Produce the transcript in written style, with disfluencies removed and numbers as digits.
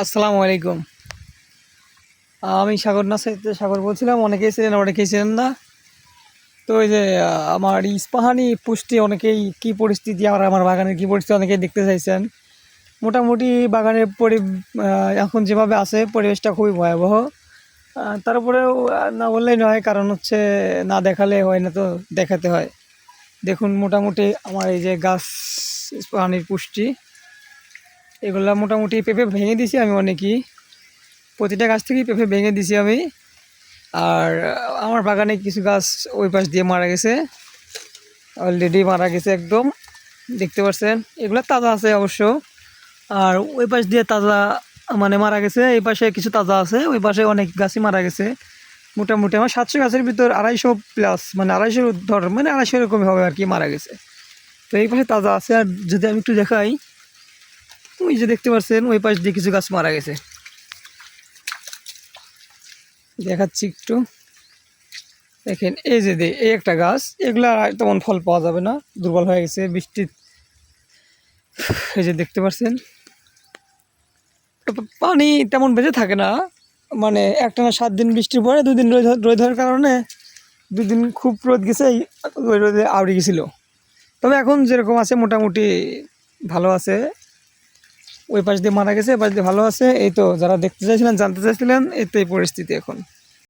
আসসালামু আলাইকুম। আমি সাগর সাগর বলছিলাম। অনেকেই ছিলেন না। তো এই যে আমার ইস্পাহানি পুষ্টি অনেকেই কি পরিস্থিতি, আর আমার বাগানের কি পরিস্থিতি অনেকেই দেখতে চাইছেন। মোটামুটি বাগানের এখন যেভাবে আছে পরিবেশটা খুবই ভয়াবহ। তারপরেও না বললেই নয়, কারণ হচ্ছে না দেখালে হয় না, তো দেখাতে হয়। দেখুন মোটামুটি আমার এই যে গাছ, ইস্পাহানির পুষ্টি, এগুলা মোটামুটি পেঁপে ভেঙে দিছি আমি অনেকই। প্রতিটা গাছ থেকেই পেঁপে ভেঙে দিছি আমি। আর আমার বাগানে কিছু গাছ ওই পাশ দিয়ে মারা গেছে, অলরেডি মারা গেছে একদম, দেখতে পাচ্ছেন। এগুলো তাজা আছে অবশ্য। আর ওই পাশ দিয়ে তাজা মানে মারা গেছে, এই পাশে কিছু তাজা আছে, ওই পাশে অনেক গাছই মারা গেছে। মোটামুটি আমার 700 গাছের ভিতর 250 প্লাস, মানে 250-র ধর, মানে 250 এরকমই হবে আর কি, মারা গেছে। তো এই পাশে তাজা আছে। আর যদি আমি একটু দেখাই, ওই যে দেখতে পাচ্ছেন ওই পাশ দিয়ে কিছু গাছ মারা গেছে, দেখাচ্ছি একটু। দেখেন এই যে এই একটা গাছ, এগুলা তেমন ফল পাওয়া যাবে না, দুর্বল হয়ে গেছে বৃষ্টি। এই যে দেখতে পাচ্ছেন পানি তেমন বেঁচে থাকে না, মানে একটানা 7 দিন বৃষ্টির পরে 2 দিন রোদের কারণে 2 দিন খুব রোদ গেছে, ওই রোদে আউড়ে গেছিলো। তবে এখন যেরকম আছে মোটামুটি ভালো আছে। ওই পাশ দিয়ে মারা গেছে, এ পাশ দিয়ে ভালো আছে। এই তো যারা দেখতে চাইছিলেন, জানতে চাইছিলেন, এই তো এই পরিস্থিতি এখন।